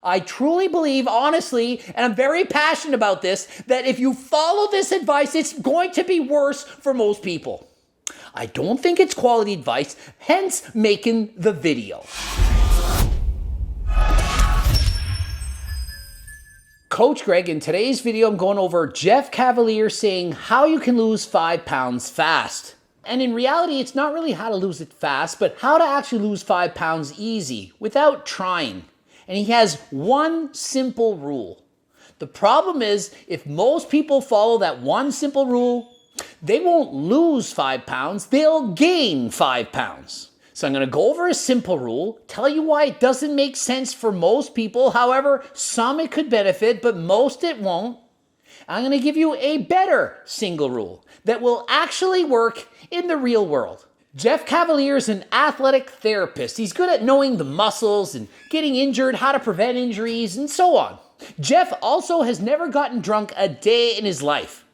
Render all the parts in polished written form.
I truly believe, honestly, and I'm very passionate about this, that if you follow this advice, it's going to be worse for most people. I don't think it's quality advice, hence making the video. Coach Greg, in today's video, I'm going over Jeff Cavaliere saying how you can lose 5 pounds fast. And in reality, it's not really how to lose it fast, but how to actually lose 5 pounds easy without trying. And he has one simple rule. The problem is, if most people follow that one simple rule, they won't lose 5 pounds, they'll gain 5 pounds. So I'm going to go over a simple rule, tell you why it doesn't make sense for most people. However, some it could benefit, but most it won't. I'm going to give you a better single rule that will actually work in the real world. Jeff Cavaliere is an athletic therapist. He's good at knowing the muscles and getting injured, how to prevent injuries, and so on. Jeff also has never gotten drunk a day in his life.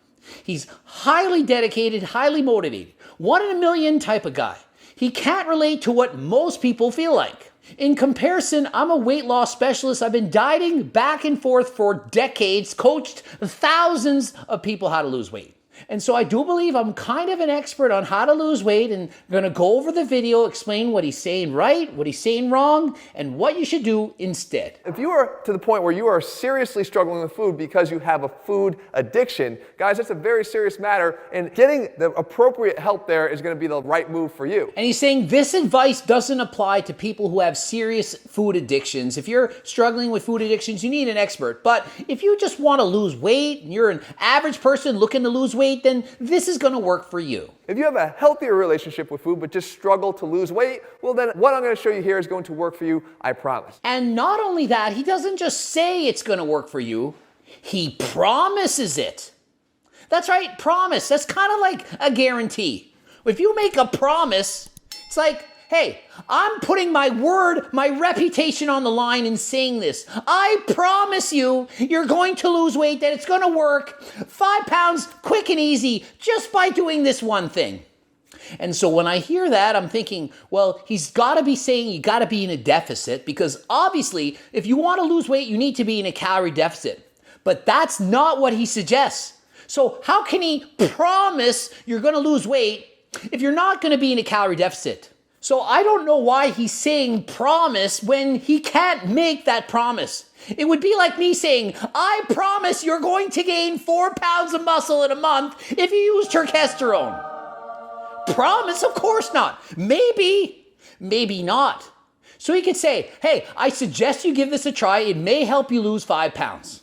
He's highly dedicated, highly motivated, 1 in a million type of guy. He can't relate to what most people feel like. In comparison, I'm a weight loss specialist. I've been dieting back and forth for decades, coached thousands of people how to lose weight. And so I do believe I'm kind of an expert on how to lose weight, and I'm going to go over the video, explain what he's saying right, what he's saying wrong, and what you should do instead. If you are to the point where you are seriously struggling with food because you have a food addiction, guys, that's a very serious matter, and getting the appropriate help there is going to be the right move for you. And he's saying this advice doesn't apply to people who have serious food addictions. If you're struggling with food addictions, you need an expert. But if you just want to lose weight, and you're an average person looking to lose weight, then this is going to work for you. If you have a healthier relationship with food but just struggle to lose weight, well then what I'm going to show you here is going to work for you, I promise. And not only that, he doesn't just say it's going to work for you, he promises it. That's right, promise. That's kind of like a guarantee. If you make a promise, it's like, hey, I'm putting my word, my reputation on the line in saying this. I promise you, you're going to lose weight, that it's going to work 5 pounds quick and easy just by doing this one thing. And so when I hear that, I'm thinking, well, he's got to be saying you got to be in a deficit, because obviously, if you want to lose weight, you need to be in a calorie deficit. But that's not what he suggests. So how can he promise you're going to lose weight if you're not going to be in a calorie deficit? So I don't know why he's saying promise when he can't make that promise. It would be like me saying, I promise you're going to gain 4 pounds of muscle in a month if you use testosterone. Promise? Of course not. Maybe, maybe not. So he could say, hey, I suggest you give this a try. It may help you lose 5 pounds.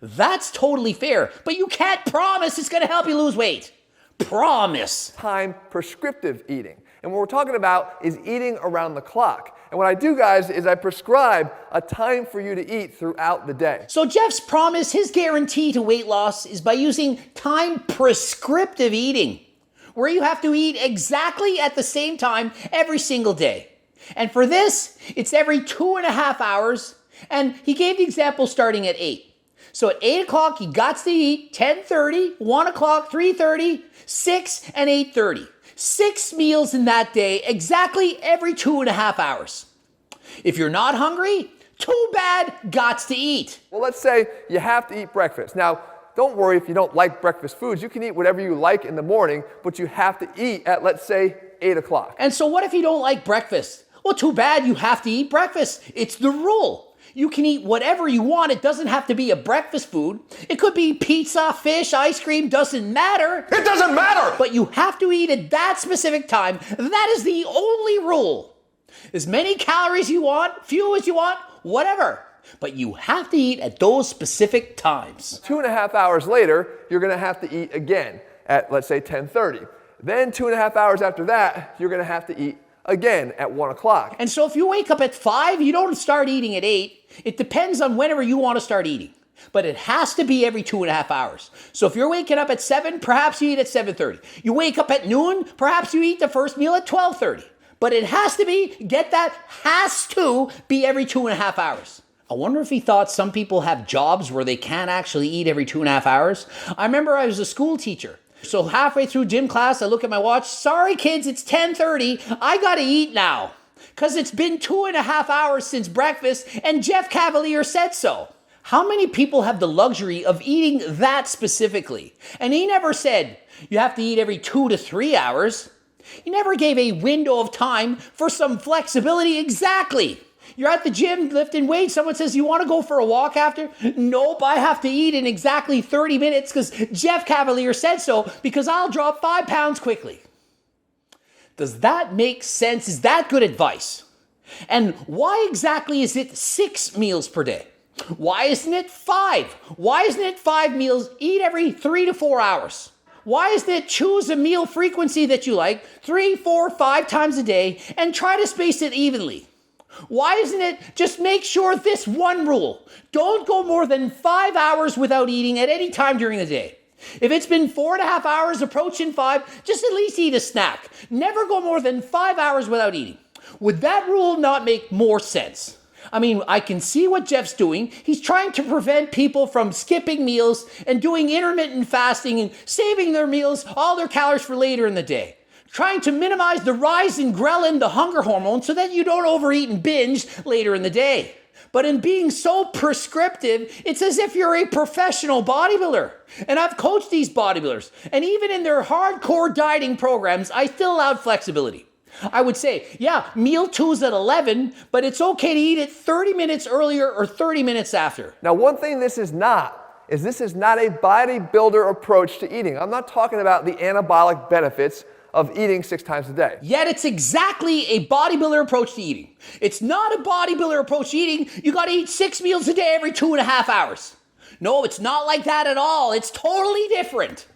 That's totally fair, but you can't promise it's going to help you lose weight. Promise. Time prescriptive eating. And what we're talking about is eating around the clock. And what I do, guys, is I prescribe a time for you to eat throughout the day. So Jeff's promise, his guarantee to weight loss is by using time prescriptive eating, where you have to eat exactly at the same time every single day. And for this, it's every 2.5 hours. And he gave the example starting at 8. So at 8 o'clock, you got to eat 10:30, 1 o'clock, 3:30, 6, and 8:30. 6 meals in that day, exactly every 2.5 hours. If you're not hungry, too bad, gots to eat. Well, let's say you have to eat breakfast. Now, don't worry if you don't like breakfast foods. You can eat whatever you like in the morning, but you have to eat at, let's say, 8 o'clock. And so what if you don't like breakfast? Well, too bad, you have to eat breakfast. It's the rule. You can eat whatever you want. It doesn't have to be a breakfast food. It could be pizza, fish, ice cream, doesn't matter. It doesn't matter! But you have to eat at that specific time. That is the only rule. As many calories you want, few as you want, whatever. But you have to eat at those specific times. 2.5 hours later, you're going to have to eat again at, let's say, 10:30. Then 2.5 hours after that, you're going to have to eat again at 1 o'clock. And so if you wake up at 5, you don't start eating at 8. It depends on whenever you want to start eating. But it has to be every 2.5 hours. So if you're waking up at 7, perhaps you eat at 7:30. You wake up at noon, perhaps you eat the first meal at 12:30. But it has to be, get that, has to be every 2.5 hours. I wonder if he thought some people have jobs where they can't actually eat every 2.5 hours. I remember I was a school teacher. So halfway through gym class, I look at my watch. Sorry, kids, it's 10:30. I got to eat now. Because it's been 2.5 hours since breakfast and Jeff Cavaliere said so. How many people have the luxury of eating that specifically? And he never said, you have to eat every 2 to 3 hours. He never gave a window of time for some flexibility. Exactly. You're at the gym lifting weights. Someone says, you want to go for a walk after? Nope, I have to eat in exactly 30 minutes because Jeff Cavaliere said so, because I'll drop 5 pounds quickly. Does that make sense? Is that good advice? And why exactly is it 6 meals per day? Why isn't it 5? Why isn't it 5 meals, eat every 3 to 4 hours? Why isn't it choose a meal frequency that you like 3, 4, 5 times a day and try to space it evenly? Why isn't it just make sure this one rule, don't go more than 5 hours without eating at any time during the day. If it's been 4.5 hours approaching 5, just at least eat a snack. Never go more than 5 hours without eating. Would that rule not make more sense? I mean, I can see what Jeff's doing. He's trying to prevent people from skipping meals and doing intermittent fasting and saving their meals, all their calories for later in the day. Trying to minimize the rise in ghrelin, the hunger hormone, so that you don't overeat and binge later in the day. But in being so prescriptive, it's as if you're a professional bodybuilder. And I've coached these bodybuilders, and even in their hardcore dieting programs, I still allowed flexibility. I would say, yeah, meal 2's at 11, but it's okay to eat it 30 minutes earlier or 30 minutes after. Now, one thing this is not a bodybuilder approach to eating. I'm not talking about the anabolic benefits of eating 6 times a day. Yet it's exactly a bodybuilder approach to eating. It's not a bodybuilder approach to eating. You gotta eat 6 meals a day every 2.5 hours. No, it's not like that at all. It's totally different.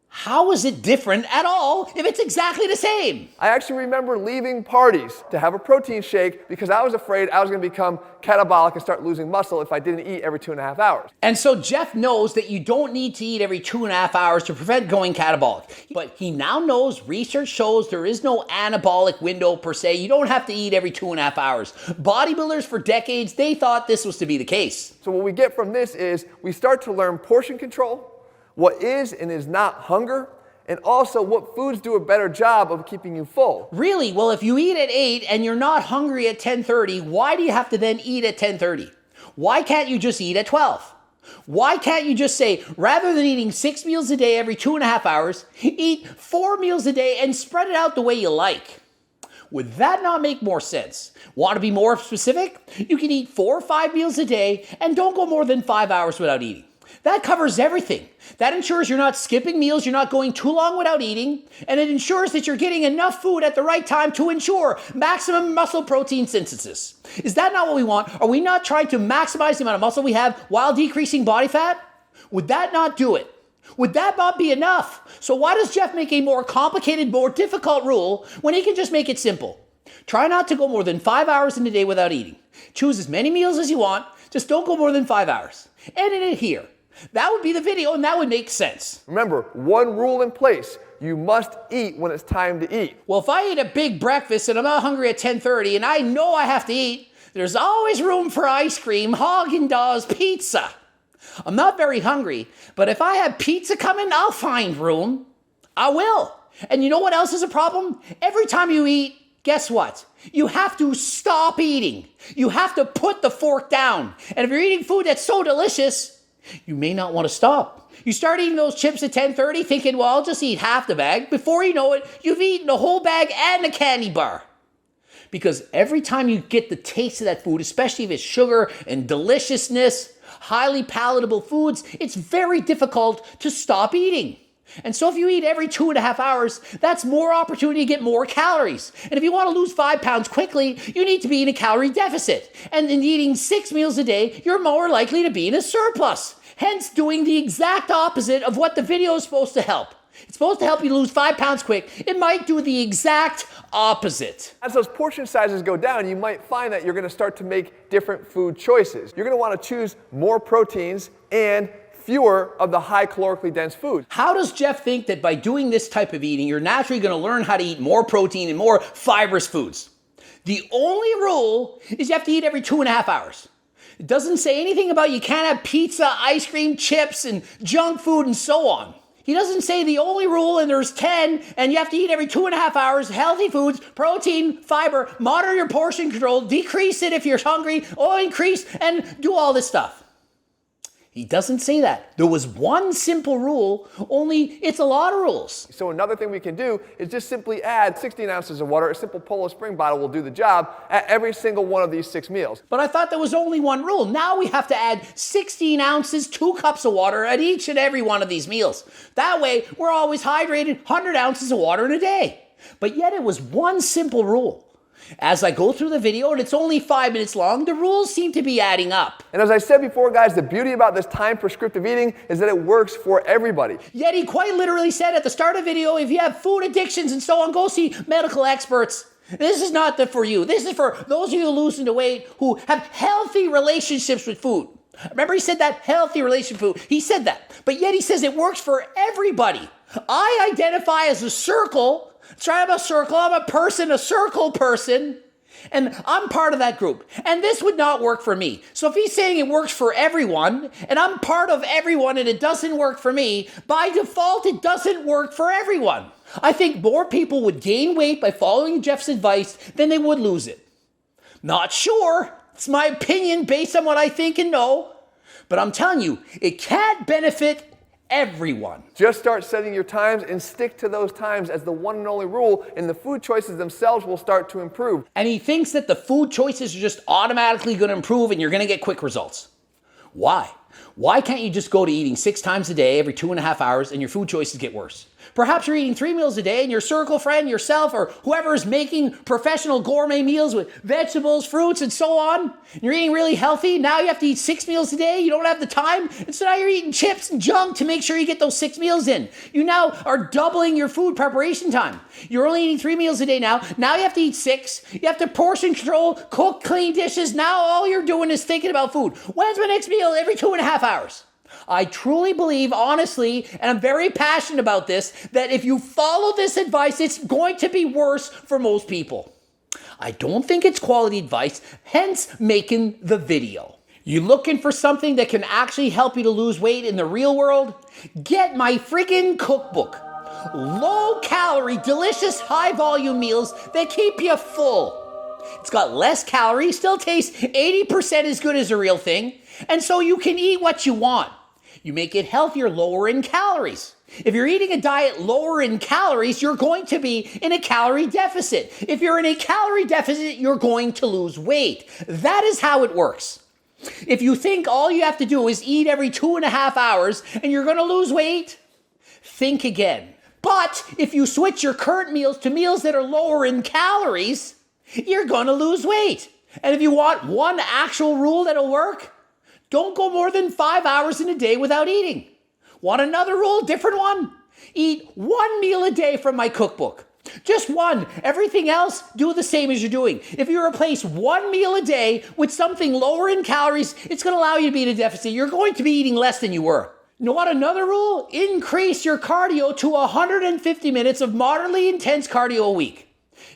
How is it different at all if it's exactly the same? I actually remember leaving parties to have a protein shake because I was afraid I was going to become catabolic and start losing muscle if I didn't eat every 2.5 hours. And so Jeff knows that you don't need to eat every 2.5 hours to prevent going catabolic. But he now knows, research shows there is no anabolic window per se. You don't have to eat every 2.5 hours. Bodybuilders for decades, they thought this was to be the case. So what we get from this is we start to learn portion control, what is and is not hunger, and also what foods do a better job of keeping you full. Really? Well, if you eat at 8 and you're not hungry at 10:30, why do you have to then eat at 10:30? Why can't you just eat at 12? Why can't you just say, rather than eating 6 meals a day every 2.5 hours, eat 4 meals a day and spread it out the way you like? Would that not make more sense? Want to be more specific? You can eat 4 or 5 meals a day and don't go more than 5 hours without eating. That covers everything. That ensures you're not skipping meals, you're not going too long without eating, and it ensures that you're getting enough food at the right time to ensure maximum muscle protein synthesis. Is that not what we want? Are we not trying to maximize the amount of muscle we have while decreasing body fat? Would that not do it? Would that not be enough? So why does Jeff make a more complicated, more difficult rule when he can just make it simple? Try not to go more than 5 hours in a day without eating. Choose as many meals as you want, just don't go more than 5 hours. Edit it here. That would be the video and that would make sense. Remember, one rule in place. You must eat when it's time to eat. Well, if I eat a big breakfast and I'm not hungry at 10:30 and I know I have to eat, there's always room for ice cream, Haagen-Dazs, pizza. I'm not very hungry, but if I have pizza coming, I'll find room. I will. And you know what else is a problem? Every time you eat, guess what? You have to stop eating. You have to put the fork down. And if you're eating food that's so delicious, you may not want to stop. You start eating those chips at 10:30 thinking, well, I'll just eat half the bag. Before you know it, you've eaten the whole bag and a candy bar. Because every time you get the taste of that food, especially if it's sugar and deliciousness, highly palatable foods, it's very difficult to stop eating. And so if you eat every 2.5 hours, that's more opportunity to get more calories. And if you want to lose 5 pounds quickly, you need to be in a calorie deficit. And in eating 6 meals a day, you're more likely to be in a surplus. Hence doing the exact opposite of what the video is supposed to help. It's supposed to help you lose 5 pounds quick. It might do the exact opposite. As those portion sizes go down, you might find that you're going to start to make different food choices. You're going to want to choose more proteins and fewer of the high calorically dense foods. How does Jeff think that by doing this type of eating, you're naturally going to learn how to eat more protein and more fibrous foods? The only rule is you have to eat every 2.5 hours. It doesn't say anything about you can't have pizza, ice cream, chips, and junk food and so on. He doesn't say the only rule, and there's 10, and you have to eat every 2.5 hours, healthy foods, protein, fiber, monitor your portion control, decrease it if you're hungry, or increase, and do all this stuff. He doesn't say that. There was one simple rule, only it's a lot of rules. So another thing we can do is just simply add 16 ounces of water. A simple Polo Spring bottle will do the job at every single one of these 6 meals. But I thought there was only one rule. Now we have to add 16 ounces, 2 cups of water at each and every one of these meals. That way, we're always hydrated, 100 ounces of water in a day. But yet it was one simple rule. As I go through the video, and it's only 5 minutes long, the rules seem to be adding up. And as I said before, guys, the beauty about this time prescriptive eating is that it works for everybody. Yet he quite literally said at the start of the video, if you have food addictions and so on, go see medical experts. This is not for you. This is for those of you losing the weight who have healthy relationships with food. Remember he said that? Healthy relationship with food. He said that. But yet he says it works for everybody. I identify as a circle. So I'm a circle, I'm a person, a circle person, and I'm part of that group. And this would not work for me. So if he's saying it works for everyone, and I'm part of everyone and it doesn't work for me, by default it doesn't work for everyone. I think more people would gain weight by following Jeff's advice than they would lose it. Not sure. It's my opinion based on what I think and know. But I'm telling you, it can't benefit everyone. Just start setting your times and stick to those times as the one and only rule, and the food choices themselves will start to improve. And he thinks that the food choices are just automatically going to improve and you're going to get quick results. Why? Why can't you just go to eating 6 times a day every 2.5 hours and your food choices get worse? Perhaps you're eating 3 meals a day and your circle friend, yourself, or whoever is making professional gourmet meals with vegetables, fruits, and so on. You're eating really healthy. Now you have to eat 6 meals a day. You don't have the time. And so now you're eating chips and junk to make sure you get those 6 meals in. You now are doubling your food preparation time. You're only eating 3 meals a day now. Now you have to eat 6. You have to portion control, cook, clean dishes. Now all you're doing is thinking about food. When's my next meal? Every 2.5 hours. I truly believe, honestly, and I'm very passionate about this, that if you follow this advice, it's going to be worse for most people. I don't think it's quality advice, hence making the video. You looking for something that can actually help you to lose weight in the real world? Get my freaking cookbook. Low calorie, delicious, high volume meals that keep you full. It's got less calories, still tastes 80% as good as a real thing, and so you can eat what you want. You make it healthier, lower in calories. If you're eating a diet lower in calories, you're going to be in a calorie deficit. If you're in a calorie deficit, you're going to lose weight. That is how it works. If you think all you have to do is eat every 2.5 hours and you're going to lose weight, think again. But if you switch your current meals to meals that are lower in calories, you're going to lose weight. And if you want one actual rule that'll work, don't go more than 5 hours in a day without eating. Want another rule? Different one? Eat 1 meal a day from my cookbook. Just one. Everything else, do the same as you're doing. If you replace 1 meal a day with something lower in calories, it's going to allow you to be in a deficit. You're going to be eating less than you were. You know what? Another rule? Increase your cardio to 150 minutes of moderately intense cardio a week.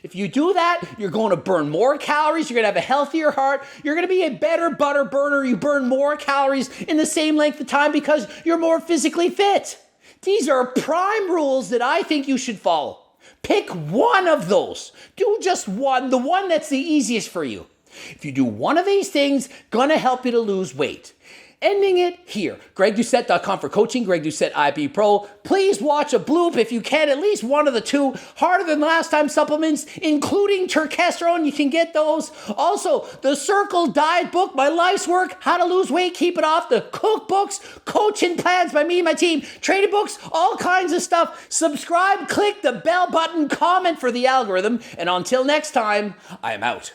If you do that, you're going to burn more calories, you're going to have a healthier heart, you're going to be a better butter burner, you burn more calories in the same length of time because you're more physically fit. These are prime rules that I think you should follow. Pick one of those. Do just one, the one that's the easiest for you. If you do one of these things, gonna help you to lose weight. Ending it here. GregDoucette.com for coaching. Greg Doucette, IB Pro. Please watch a bloop if you can, at least one of the 2 harder than last time supplements, including turkesterone. You can get those. Also, the Circle Diet Book, my life's work, how to lose weight, keep it off, the cookbooks, coaching plans by me and my team, trading books, all kinds of stuff. Subscribe, click the bell button, comment for the algorithm, and until next time, I am out.